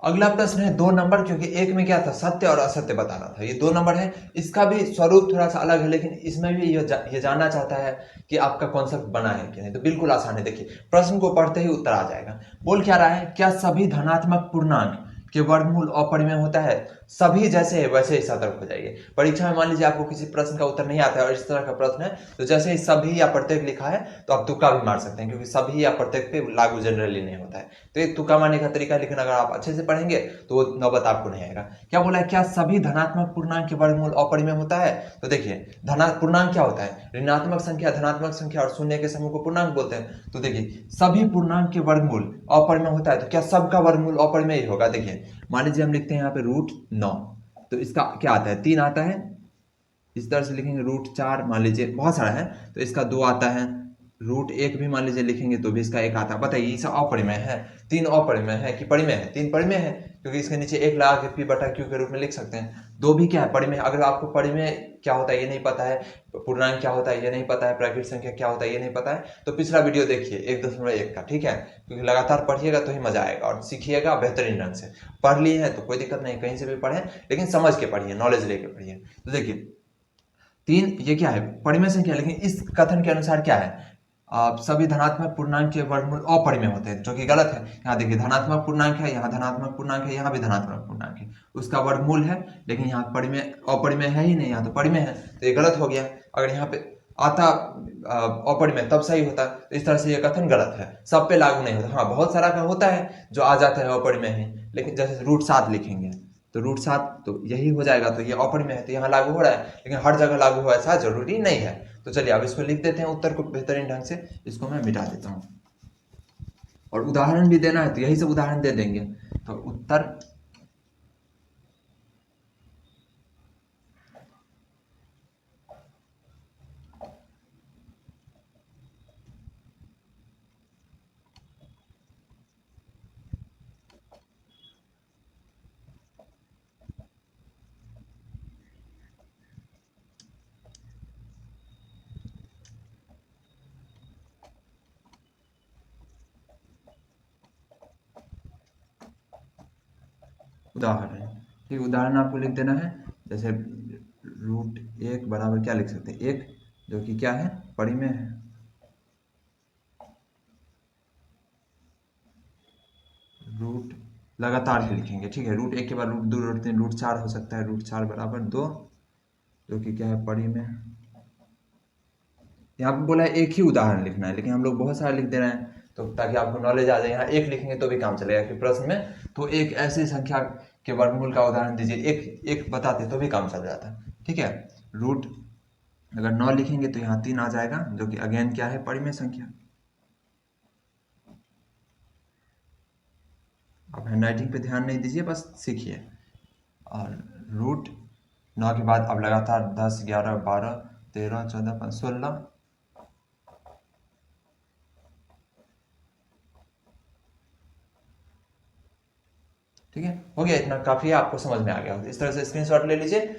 अगला प्रश्न है 2 नंबर, क्योंकि एक में क्या था, सत्य और असत्य बताना था, ये 2 नंबर है। इसका भी स्वरूप थोड़ा सा अलग है, लेकिन इसमें भी ये जानना चाहता है कि आपका कॉन्सेप्ट बना है कि नहीं। तो बिल्कुल आसान है, देखिए प्रश्न को पढ़ते ही उत्तर आ जाएगा। बोल क्या रहा है, क्या सभी धनात्मक पूर्णांक के वर्गमूल अपरिमेय होता है? सभी जैसे है वैसे ही सतर्क हो जाइए। परीक्षा में मान लीजिए आपको किसी प्रश्न का उत्तर नहीं आता है और इस तरह का प्रश्न है, तो जैसे ही सभी या प्रत्येक लिखा है तो आप तुक्का भी मार सकते हैं, क्योंकि सभी या प्रत्येक पे लागू जनरली नहीं होता है। तो एक तुक्का मारने का तरीका, लेकिन अगर आप अच्छे से पढ़ेंगे तो वो नौबत आपको नहीं आएगा। क्या बोला है, क्या सभी धनात्मक पूर्णांक के वर्गमूल अपरिमेय होता है? तो देखिए पूर्णांक क्या होता है, ऋणात्मक संख्या, धनात्मक संख्या और शून्य के समूह को पूर्णांक बोलते हैं। तो देखिए सभी पूर्णांक के वर्गमूल अपरिमेय होता है, तो क्या सबका वर्गमूल अपरिमेय ही होगा? देखिए मान लीजिए हम लिखते हैं यहाँ पे √9, तो इसका क्या आता है, 3 आता है। इस तरह से लिखेंगे √4, मान लीजिए बहुत सारा है तो इसका 2 आता है। √1 भी मान लीजिए लिखेंगे तो भी इसका 1 आता है। बताइए ये सब अपरिमेय है, 3 अपरिमेय है कि परिमेय है? 3 परिमेय है, क्योंकि इसके नीचे 1 लगा के P/Q के रूप में लिख सकते हैं। 2 भी क्या है, परिमेय है। अगर आपको परिमेय क्या होता है ये नहीं पता है, पूर्णांक क्या होता है ये नहीं पता है, प्राकृत संख्या क्या होता है ये नहीं पता है, तो पिछला वीडियो देखिए 1.1 का, ठीक है? क्योंकि लगातार पढ़िएगा तो ही मजा आएगा और सीखिएगा बेहतरीन ढंग से। पढ़ लिए हैं तो कोई दिक्कत नहीं, कहीं से भी पढ़ें, लेकिन समझ के पढ़िए, नॉलेज लेके पढ़िए। तो देखिए 3 ये क्या है, परिमेय संख्या, लेकिन इस कथन के अनुसार क्या है, सभी धनात्मक पूर्णांक के वर्गमूल अपरिमेय होते हैं, जो कि गलत है। यहाँ देखिए धनात्मक पूर्णांक है, यहाँ धनात्मक पूर्णांक है, यहाँ भी धनात्मक पूर्णांक है, उसका वर्गमूल है, लेकिन यहाँ परिमेय अपरिमेय है ही नहीं, यहाँ तो परिमेय है, तो ये गलत हो गया। अगर यहाँ पे आता अपरिमेय तब सही होता। तो इस तरह से ये कथन गलत है, सब पे लागू नहीं होता। हाँ बहुत सारा का होता है जो आ जाता है अपरिमेय ही, लेकिन जैसे √7 लिखेंगे तो √7 तो यही हो जाएगा, तो ये अपरिमेय है तो यहाँ लागू हो रहा है, लेकिन हर जगह लागू हो ऐसा जरूरी नहीं है। तो चलिए अब इसको लिख देते हैं उत्तर को बेहतरीन ढंग से, इसको मैं मिटा देता हूँ। और उदाहरण भी देना है तो यही सब उदाहरण दे देंगे। तो उत्तर उदाहरण, ठीक, उदाहरण आपको लिख देना है। जैसे √1 बराबर क्या लिख सकते हैं, 1, जो कि क्या है, परिमेय है। रूट लगातार के लिखेंगे, ठीक है, √1 के बाद √2, √3, √4 हो सकता है, √4 बराबर 2, जो कि क्या है, परिमेय। यहाँ पे बोला है एक ही उदाहरण लिखना है, लेकिन हम लोग बहुत सारे लिख दे रहे हैं, तो ताकि आपको नॉलेज आ जाए। यहाँ एक लिखेंगे तो भी काम चलेगा कि प्रश्न में तो एक ऐसी संख्या के वर्गमूल का उदाहरण दीजिए, एक एक बताते तो भी काम चल जाता, ठीक है। रूट अगर 9 लिखेंगे तो यहाँ 3 आ जाएगा, जो कि अगेन क्या है, परिमेय संख्या। आप हैंडराइटिंग पे ध्यान नहीं दीजिए, बस सीखिए। और √9 के बाद अब लगातार 10, 11, 12, 13, 14, 15, 16, ठीक है, हो गया, इतना काफी है, आपको समझ में आ गया। इस तरह से स्क्रीनशॉट ले लीजिए।